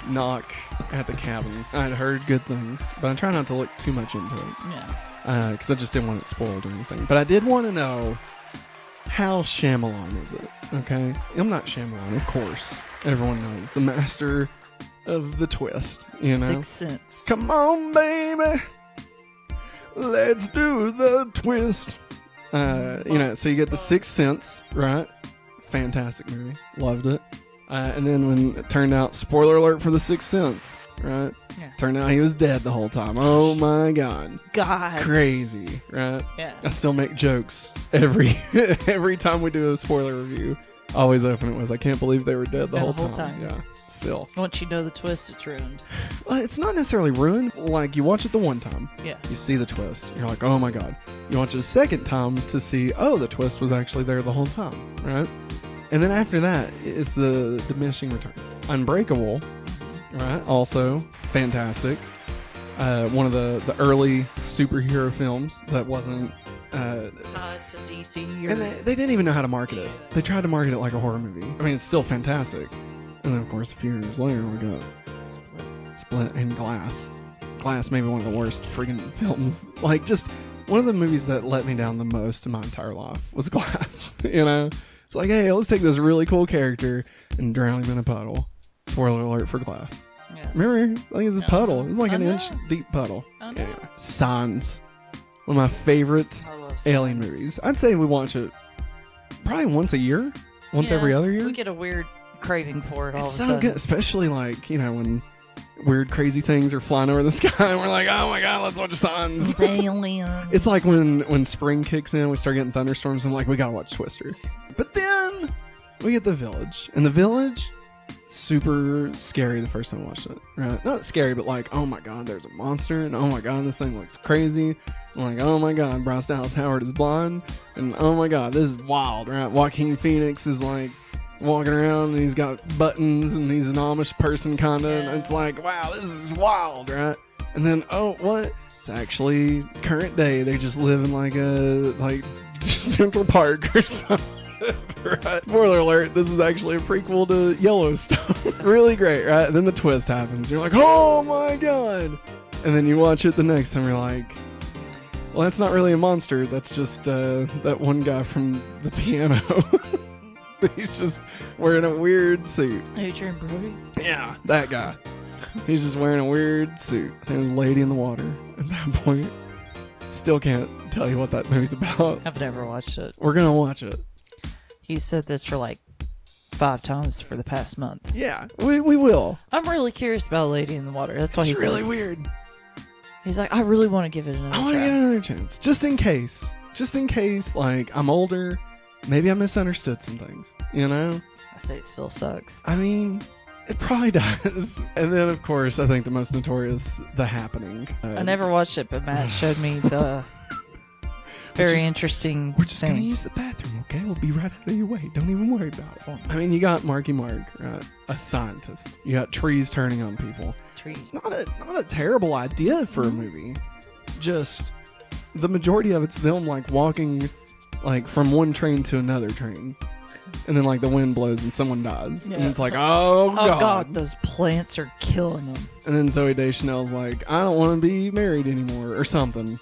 knock at the cabin. I'd heard good things, but I try not to look too much into it. Yeah. Because I just didn't want it spoiled or anything. But I did want to know, how Shyamalan is it? Okay? I'm not Shyamalan, of course. Everyone knows. The master of the twist, you know? Sixth Sense. Come on, baby. Let's do the twist. So you get the Sixth Sense, right? Fantastic movie. Loved it. And then when it turned out, spoiler alert for the Sixth Sense, right? Yeah. Turned out he was dead the whole time. Oh my God. God. Crazy, right? Yeah. I still make jokes every time we do a spoiler review. I always open it with, I can't believe they were dead the whole time. Yeah, still. Once you know the twist, it's ruined. Well, it's not necessarily ruined. Like, you watch it the one time. Yeah. You see the twist. You're like, oh my God. You watch it a second time to see, oh, the twist was actually there the whole time, right? And then after that, it's the diminishing returns. Unbreakable, right? Also fantastic. One of the early superhero films that wasn't tied to DC. and they didn't even know how to market it. They tried to market it like a horror movie. I mean, it's still fantastic. And then, of course, a few years later, we got Split and Glass. Glass, maybe one of the worst freaking films. Like, just one of the movies that let me down the most in my entire life was Glass. You know? It's like, hey, let's take this really cool character and drown him in a puddle. Spoiler alert for Glass. Yeah. Remember? I think it's a puddle. It was like an inch deep puddle. Yeah. Signs. One of my favorite alien movies. I'd say we watch it probably once a year. Once every other year. We get a weird craving for it all It's of a so sudden. good, especially like, when weird crazy things are flying over the sky and we're like, oh my God, let's watch Signs. It's alien. It's like when spring kicks in, we start getting thunderstorms and like, we gotta watch Twister. But then we get The Village. And The Village, super scary the first time I watched it. Right? Not scary, but like, oh my God, there's a monster. And oh my God, this thing looks crazy. I'm like, oh my God, Bryce Dallas Howard is blind. And oh my God, this is wild, right? Joaquin Phoenix is like walking around and he's got buttons and he's an Amish person kind of. And it's like, wow, this is wild, right? And then, oh, what? It's actually current day. They just live in like Central Park or something. Right? Spoiler alert, this is actually a prequel to Yellowstone. Really great, right? And then the twist happens. You're like, oh my God. And then you watch it the next time, you're like, well, that's not really a monster. That's just that one guy from the piano. He's just wearing a weird suit. Adrian Brody? Yeah, that guy. He's just wearing a weird suit. There was a lady in the water at that point. Still can't tell you what that movie's about. I've never watched it. We're going to watch it. He said this for like 5 times for the past month. Yeah, we will. I'm really curious about Lady in the Water. That's why It's really weird. He's like, I really want to give it another I want to try. give it another chance. Just in case. Just in case, like, I'm older. Maybe I misunderstood some things, you know? I say it still sucks. I mean, it probably does. And then, of course, I think the most notorious, The Happening. I never watched it, but Matt showed me the very interesting We're just thing. going to use the bathroom, okay? We'll be right out of your way. Don't even worry about it. I mean, you got Marky Mark, right? A scientist. You got trees turning on people. Trees. Not a terrible idea for a movie. Just the majority of it's them like walking like from one train to another train. And then like the wind blows and someone dies. Yeah. And it's like, oh God, those plants are killing them. And then Zooey Deschanel's like, I don't want to be married anymore or something.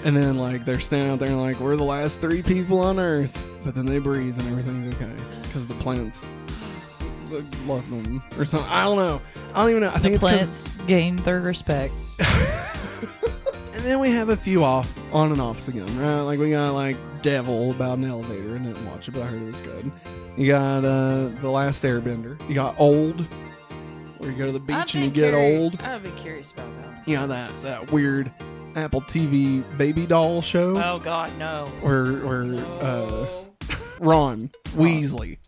And then like they're standing out there and like, we're the last 3 people on Earth. But then they breathe and everything's okay. Because the plants love them or something. I don't know. I don't even know. I think the plants gain their respect. And then we have a few on and offs again, right? Like we got like Devil about an elevator. I didn't watch it, but I heard it was good. You got The Last Airbender. You got Old, where you go to the beach and you get old. I'd be curious about that. You know that weird Apple TV baby doll show. Oh God, no. Where Ron Weasley.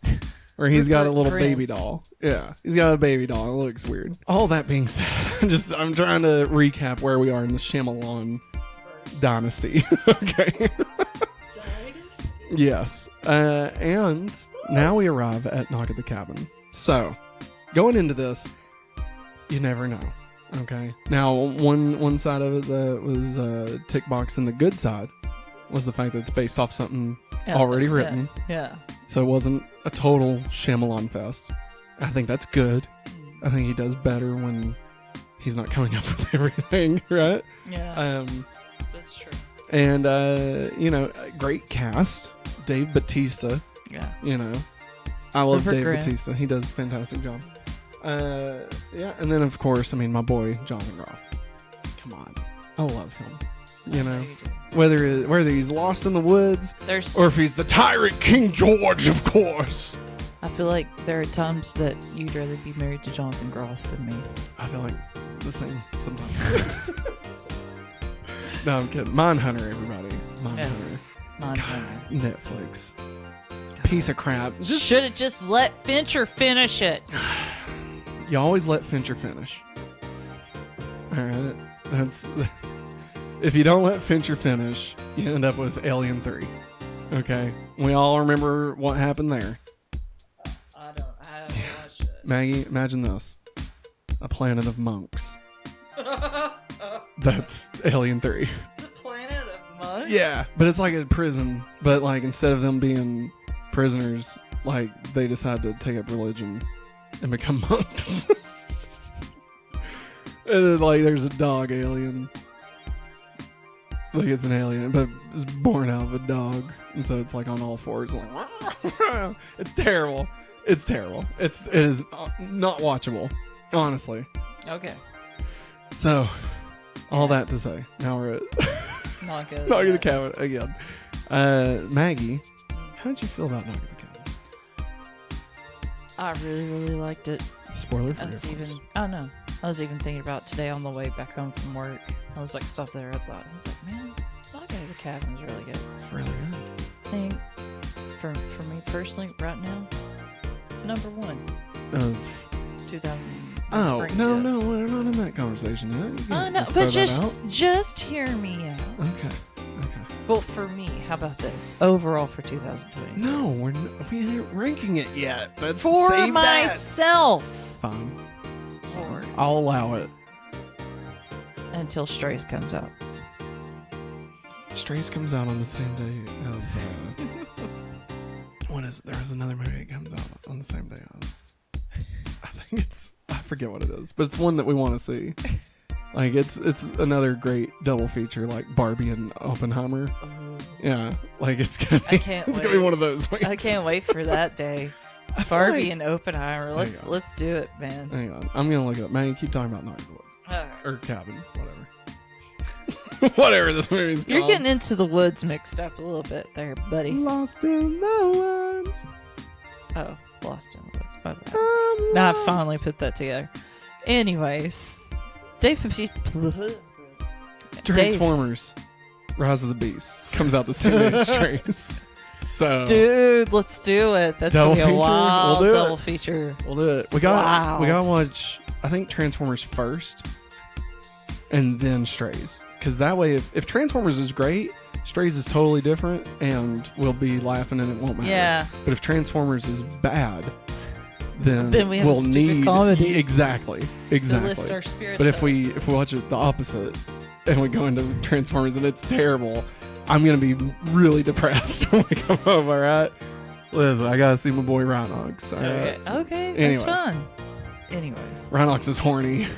Where he's got a little baby doll. Yeah, he's got a baby doll. It looks weird. All that being said, I'm trying to recap where we are in the Shyamalan dynasty. Okay. Yes. And now we arrive at Knock at the Cabin. So, going into this, you never know. Okay. Now, one side of it that was tick box, and the good side was the fact that it's based off something already written. Yeah. So it wasn't a total Shyamalan fest. I think that's good. I think he does better when he's not coming up with everything, right? Yeah. That's true. And, great cast. Dave Bautista. Yeah. I love Rupert Dave Grint. Bautista. He does a fantastic job. And then, of course, my boy, Jonathan Groff. Come on. I love him. Whether he's lost in the woods or if he's the tyrant King George, of course. I feel like there are times that you'd rather be married to Jonathan Groff than me. I feel like the same sometimes. No, I'm kidding. Mindhunter, everybody. Mindhunter. Yes. Mindhunter. Netflix. Piece of crap. Should have just let Fincher finish it. You always let Fincher finish. All right. If you don't let Fincher finish, you end up with Alien 3. Okay? We all remember what happened there. I haven't watched it. Maggie, imagine this. A planet of monks. That's Alien 3. It's a planet of monks? Yeah. But it's like a prison. But like instead of them being prisoners, like they decide to take up religion and become monks. And then like there's a dog alien. Like it's an alien, but it's born out of a dog, and so it's like on all fours, like it's terrible. It's terrible. It is not watchable, honestly. Okay. So, all that to say, now we're at Knock at the Cabin again. Maggie, how did you feel about Knock at the Cabin? I really, really liked it. Spoiler I was free. even thinking about today on the way back home from work. I was like, stopped there. I was like, man, Knock at the Cabin is really good. Really good. I think for me personally, right now, it's number one. Of 2000. oh spring no, to- no, we're not in that conversation yet. You I can't know, just throw but that just hear me out. out. Okay. Well, for me, how about this? Overall for 2020. No, we ain't ranking it yet. Let's For save that. myself. Fine. Lord. I'll allow it. Until Strays comes out. Strays comes out on the same day as what is it? There was another movie that comes out on the same day as I forget what it is, but it's one that we want to see. Like it's another great double feature, like Barbie and Oppenheimer. Yeah, like it's gonna be, it's gonna be one of those weeks. I can't wait for that day. I feel Barbie like- and Oppenheimer. Let's do it, man. Hang on, I'm gonna look it up. Man, you keep talking about Night of the Woods or Cabin, whatever. Whatever this movie's called. You're getting into the woods mixed up a little bit there, buddy. Lost in the Woods. Oh, Lost in the Woods. My bad. Now I finally put that together. Anyways, Dave Transformers, Rise of the Beast comes out the same day as Strays. So, Dude, let's do it. That's Double gonna be a feature? wild We'll do it. double feature. we'll do it. We Wow. gotta watch. I think Transformers first, and then Strays. Because that way, if Transformers is great, Strays is totally different, and we'll be laughing and it won't matter. Yeah. But if Transformers is bad, then Then we have a we'll stupid need comedy. Exactly. To Exactly. lift our spirits But if up. we watch it the opposite and we go into Transformers and it's terrible, I'm gonna be really depressed when we come home. All right, listen, I gotta see my boy Rhinox. All right, Okay, Anyway. that's fun. Anyways, Rhinox is horny.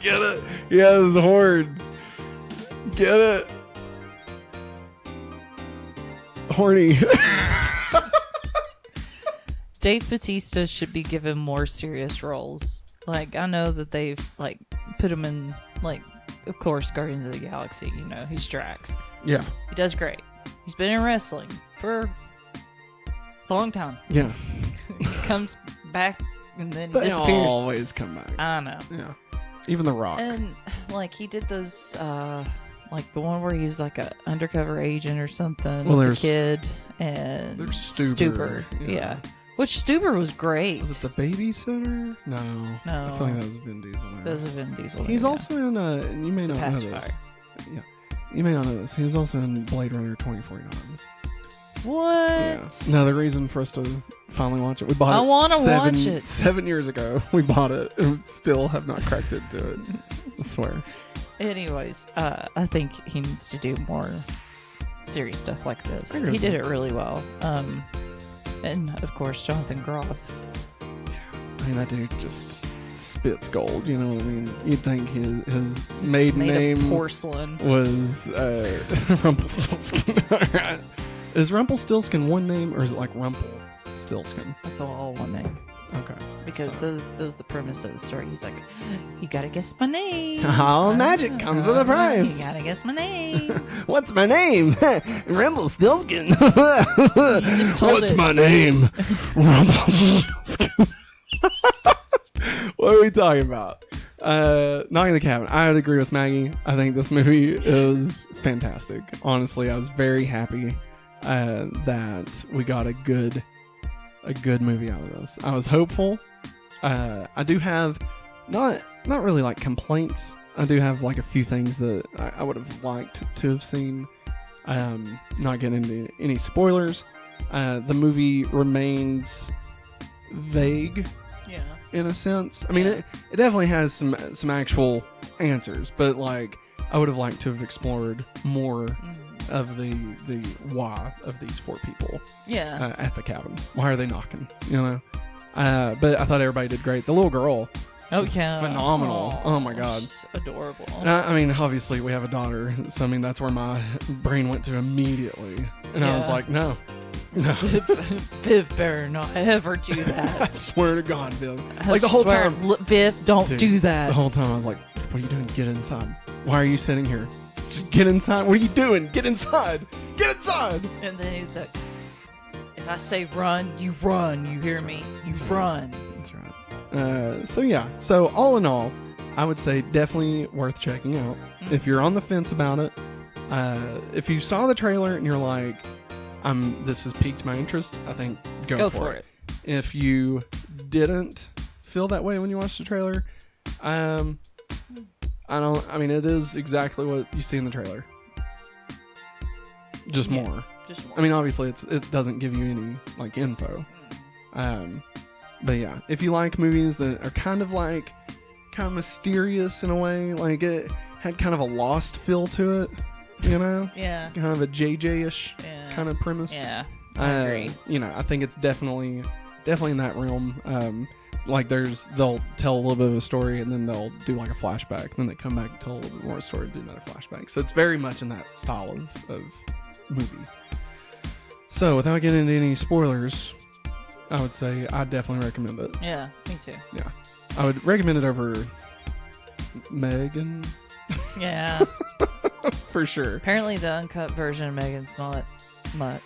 Get it? He has horns. Get it? Horny. Dave Bautista should be given more serious roles. Like, I know that they've like put him in, like, of course, Guardians of the Galaxy. You know, he's Drax. Yeah. He does great. He's been in wrestling for a long time. Yeah. He comes back and then They disappears. always come back. I know. Yeah. Even The Rock. And like he did those, like the one where he was like a undercover agent or something. Well, with there's- the kid and there's Stuber. Yeah. Which Stuber was great. Was it the babysitter? No. No. I feel like that was Vin Diesel. That was a Vin Diesel. He's yeah. also in, you may The not know this. Pacifier. Yeah. You may not know this. He was also in Blade Runner 2049. What? Yeah. Another reason for us to finally watch it. We bought I it. wanna seven- watch it. 7 years ago, we bought it and still have not cracked into it. I swear. Anyways, I think he needs to do more serious stuff like this. I agree He with did you. it really well. And of course, Jonathan Groff. I mean, that dude just spits gold. You know what I mean? You'd think his It's maiden made of name porcelain. was Rumpelstiltskin. All right. Is Rumpelstiltskin one name, or is it like Rumpelstiltskin? That's all one name. Okay. Because that was the premise of the story. He's like, you gotta guess my name. All magic comes with a price. You gotta guess my name. What's my name? Rumpelstiltskin. You just told What's it. my name? Rumpelstiltskin. What are we talking about? Knocking the Cabin. I would agree with Maggie. I think this movie is fantastic. Honestly, I was very happy that we got a good movie out of this. I was hopeful. I do have not really like complaints. I do have like a few things that I would have liked to have seen. Not getting into any spoilers. The movie remains vague. Yeah. In a sense. I mean, it definitely has some actual answers, but like I would have liked to have explored more of the why of these 4 people. Yeah. At the cabin. Why are they knocking? You know. But I thought everybody did great. The little girl. Was phenomenal. Oh my god. She's adorable. I mean, obviously we have a daughter, so I mean that's where my brain went to immediately, and I was like, no. Viv better not ever do that. I swear to God, Viv. I Like the whole swear, time, Viv, don't Dude, do that. the whole time I was like, what are you doing? Get inside. Why are you sitting here? Just get inside. What are you doing? Get inside. Get inside. And then he's like, if I say run, you run. You hear me? You run. That's right. So yeah. So all in all, I would say definitely worth checking out. If you're on the fence about it, if you saw the trailer and you're like, this has piqued my interest, I think go for it. If you didn't feel that way when you watched the trailer, I mean, it is exactly what you see in the trailer. Just more. Just more. I mean, obviously it doesn't give you any like info. But yeah, if you like movies that are kind of mysterious in a way, like it had kind of a Lost feel to it, you know? Yeah. Kind of a JJ-ish kind of premise. Yeah. I agree. You know, I think it's definitely in that realm. Like they'll tell a little bit of a story and then they'll do like a flashback, then they come back and tell a little bit more story and do another flashback. So it's very much in that style of movie. So without getting into any spoilers, I would say I definitely recommend it. Yeah, me too. Yeah. I would recommend it over Megan. Yeah. For sure. Apparently the uncut version of Megan's not much.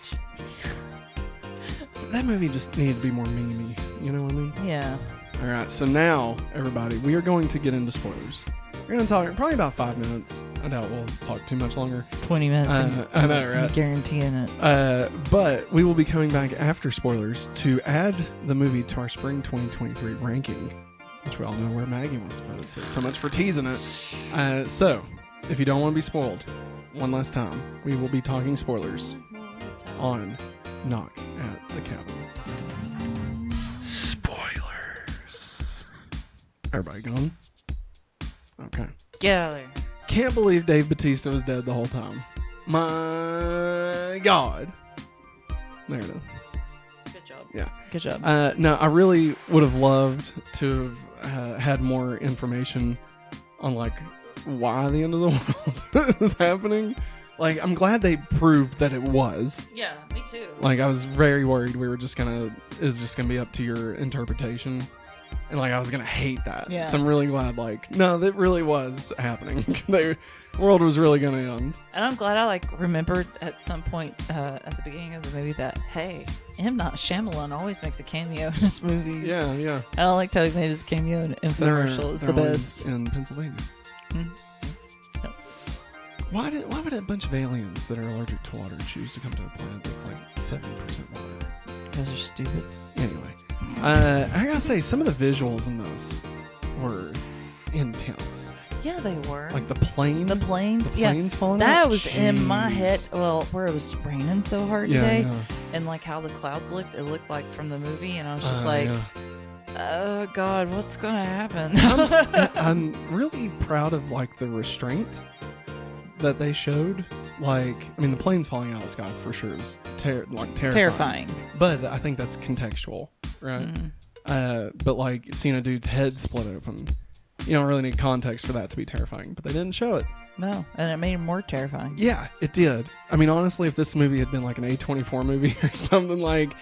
That movie just needed to be more memey. You know what I mean? Yeah. All right. So now, everybody, we are going to get into spoilers. We're going to talk probably about 5 minutes. I doubt we'll talk too much longer. 20 minutes. I know, right? I'm guaranteeing it. But we will be coming back after spoilers to add the movie to our spring 2023 ranking, which we all know where Maggie wants to put it. So much for teasing it. So, if you don't want to be spoiled, one last time, we will be talking spoilers on Knock at the Cabin. Spoilers. Everybody gone? Okay. Get out of there. Can't believe Dave Bautista was dead the whole time. My God. There it is. Good job. Yeah. Good job. No, I really would have loved to have had more information on like why the end of the world is happening. Like, I'm glad they proved that it was. Yeah, me too. Like, I was very worried we were just it's just gonna be up to your interpretation. And like I was gonna hate that. Yeah. So I'm really glad, like, no, that really was happening. The world was really gonna end. And I'm glad I remembered at some point at the beginning of the movie that, hey, M. Night Shyamalan always makes a cameo in his movies. Yeah, yeah. I like how he made his cameo in infomercial. It's the best. In Pennsylvania. Mm. Yep. Why would a bunch of aliens that are allergic to water choose to come to a planet that's like 70% water? Because they're stupid. Anyway. I gotta say, some of the visuals in this were intense. Yeah, they were. Like the planes falling that out? was in my head. Well, where it was raining so hard today, yeah. and like how the clouds looked, it looked like from the movie, and I was just like, oh God, what's gonna happen? I'm really proud of like the restraint that they showed. Like, I mean, the planes falling out of the sky for sure is terrifying. Terrifying. But I think that's contextual, right? Mm. But like seeing a dude's head split open, you don't really need context for that to be terrifying. But they didn't show it. No, and it made it more terrifying. Yeah, it did. I mean, honestly, if this movie had been like an A24 movie or something, like,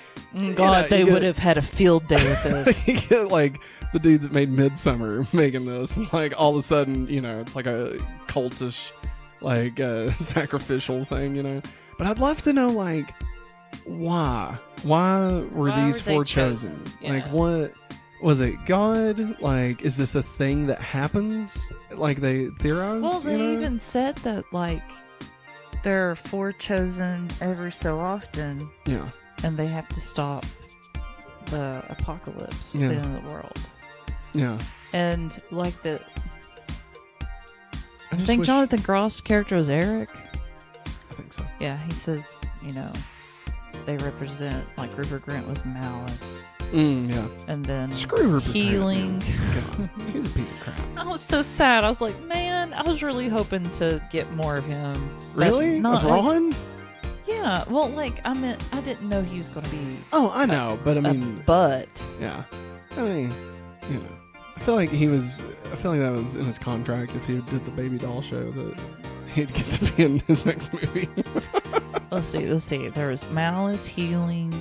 God, they would have had a field day with this. You get like the dude that made Midsummer making this, and like all of a sudden, it's like a cultish, like sacrificial thing, But I'd love to know, like, why were these four chosen? Yeah. Like, what was it? God? Like, is this a thing that happens? Like they theorized? Well, they even said that like there are 4 chosen every so often. Yeah. And they have to stop the apocalypse, the end of the world. Yeah. And like I just think wish... Jonathan Groff's character was Eric. I think so. Yeah, he says, they represent, like Rupert Grint was Malice. Yeah. And then Screw Rupert healing. Grint, he's a piece of crap. I was so sad. I was like, man, I was really hoping to get more of him. Really? Of Ron? Yeah. Well, like, I didn't know he was going to be. Oh, I know, but I mean. But. Yeah. I mean, I feel like that was in his contract if he did the baby doll show that he'd get to be in his next movie. Let's see. There was Malice, healing,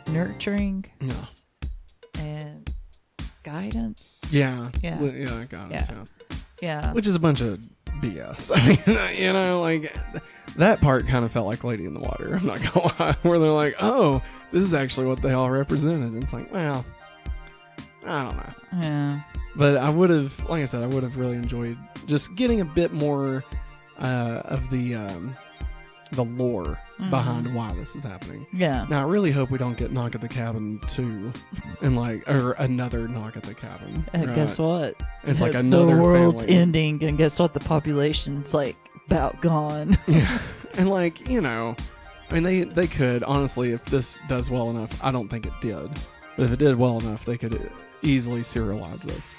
nurturing, and guidance. Yeah. Yeah. Guidance. Yeah. Which is a bunch of BS. I mean, like that part kind of felt like Lady in the Water. I'm not gonna lie, where they're like, "Oh, this is actually what they all represented." And it's like, well, I don't know. Yeah. But I would have, like I said, I would have really enjoyed just getting a bit more of the lore behind why this is happening. Yeah. Now, I really hope we don't get Knock at the Cabin 2 and or another Knock at the Cabin. And right? guess what? It's like another the world's family. ending, and guess what? The population's like about gone. Yeah. And like, I mean, they could, honestly, if this does well enough, I don't think it did. But if it did well enough, they could easily serialize this.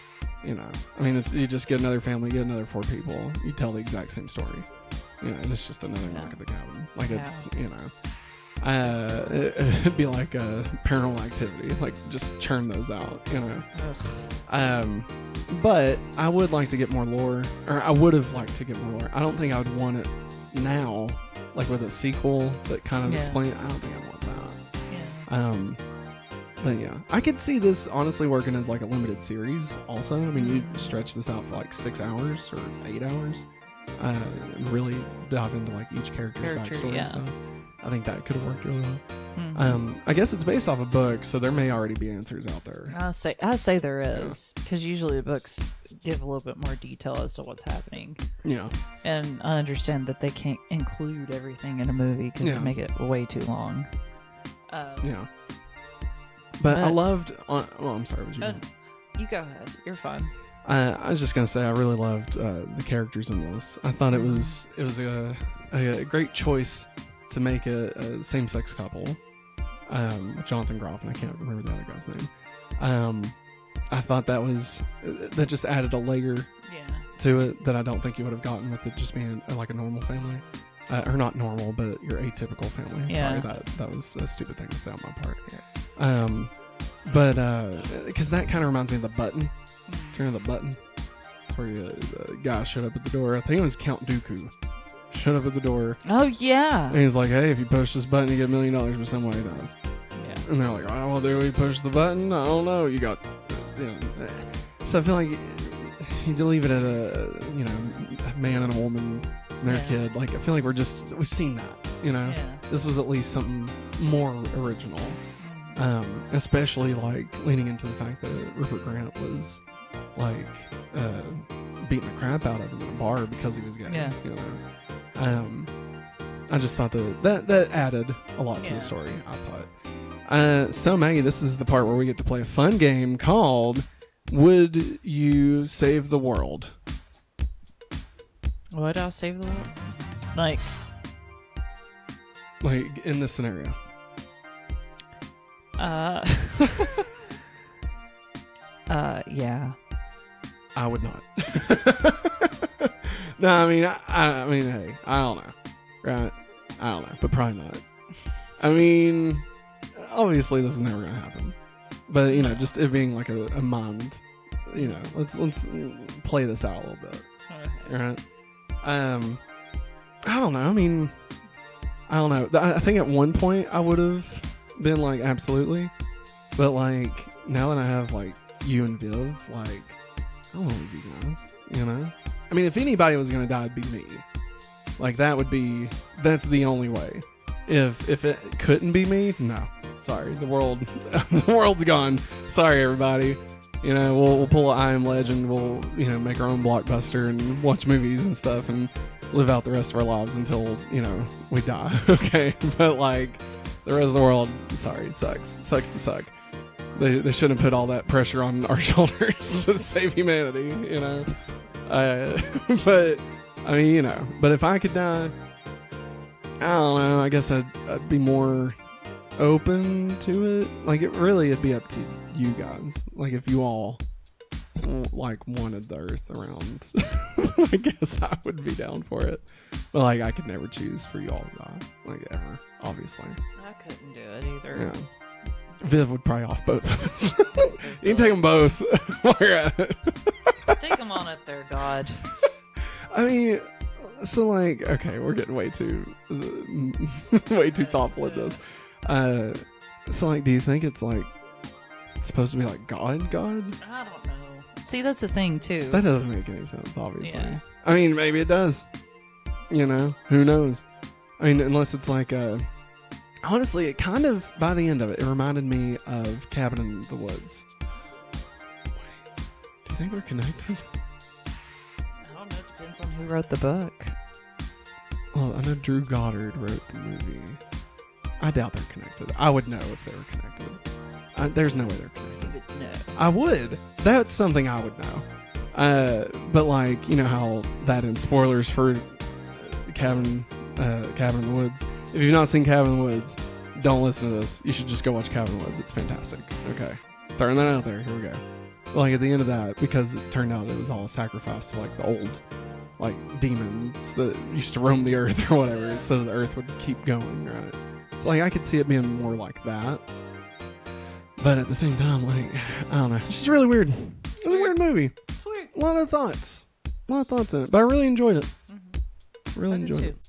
I mean, you just get another family, get another 4 people, you tell the exact same story. And it's just another Knock at the Cabin. Like, it's, it'd be like a Paranormal Activity. Like, just churn those out, But I would like to get more lore, or I would have liked to get more lore. I don't think I would want it now, like with a sequel that kind of explain it. I don't think I want that. Yeah. But yeah, I could see this honestly working as like a limited series also. I mean, you stretch this out for like 6 hours or 8 hours. And really dive into like each character's backstory and stuff. I think that could have worked really well. Mm-hmm. I guess it's based off a book, so there may already be answers out there. I say there is, because usually the books give a little bit more detail as to what's happening. Yeah. And I understand that they can't include everything in a movie because it'd make it way too long. Yeah. But I loved. I'm sorry. What you go ahead. You're fine. I was just gonna say I really loved the characters in this. I thought it was a great choice to make a same-sex couple, Jonathan Groff, and I can't remember the other guy's name. I thought that just added a layer to it that I don't think you would have gotten with it just being like a normal family, or not normal, but your atypical family. Yeah. Sorry, that was a stupid thing to say on my part. But because that kind of reminds me of The Button. Turn the Button. That's where the guy showed up at the door. I think it was Count Dooku. Showed up at the door. Oh, yeah. And he's like, hey, if you push this button, you get $1 million, but somebody does. Yeah. And they're like, oh, well, do we push the button? I don't know. You got, So I feel like you leave it at a man and a woman and their kid. Like, I feel like we've seen that, Yeah. This was at least something more original. Especially like leaning into the fact that Rupert Grint was like beating the crap out of him in a bar because he was gay. Yeah. I just thought that added a lot to the story, I thought. So Maggie, this is the part where we get to play a fun game called Would You Save the World? Would I save the world? Like in this scenario. Yeah. I would not. No, I mean, hey, I don't know, right? I don't know, but probably not. I mean, obviously this is never gonna happen. But just it being like a mind. Let's play this out a little bit. Okay. Right? I don't know. I mean, I don't know. I think at one point I would have been like, absolutely. But like, now that I have like you and Viv, like, I don't want to be guys, I mean, if anybody was going to die, it'd be me. Like, that's the only way. If it couldn't be me, no. Sorry, the world's gone. Sorry, everybody. We'll pull an I Am Legend. We'll, make our own blockbuster and watch movies and stuff and live out the rest of our lives until, we die. Okay? But, like, the rest of the world, sorry, sucks to suck. They shouldn't put all that pressure on our shoulders to save humanity, But, I mean, but if I could die, I don't know, I guess I'd be more open to it. Like, it'd be up to you guys. Like, if you all like wanted the Earth around, I guess I would be down for it. But like, I could never choose for you all to die, like, ever, obviously. I couldn't do it either. Yeah. Viv would probably off both of us. You can take them both while you're at it. Stick them on up there, God. I mean, so like, okay, we're getting way too thoughtful with this. So like, do you think it's like supposed to be like God? I don't know. See, that's the thing too. That doesn't make any sense, obviously. Yeah. I mean, maybe it does. Who knows? I mean, unless it's like honestly, it kind of, by the end of it, it reminded me of Cabin in the Woods. Wait, do you think they're connected? I don't know. It depends on who wrote the book. Well, I know Drew Goddard wrote the movie. I doubt they're connected. I would know if they were connected. There's no way they're connected. You would know. I would. That's something I would know. But like, how that in spoilers for Cabin in the Woods. If you've not seen Cabin in the Woods, don't listen to this. You should just go watch Cabin in the Woods. It's fantastic. Okay. Throwing that out there. Here we go. Like, at the end of that, because it turned out it was all a sacrifice to like the old, like, demons that used to roam the earth or whatever, so that the earth would keep going, right? So like, I could see it being more like that. But at the same time, like, I don't know. It's just really weird. It was a weird movie. It's weird. A lot of thoughts in it. But I really enjoyed it. Mm-hmm. Really I did enjoyed too. it.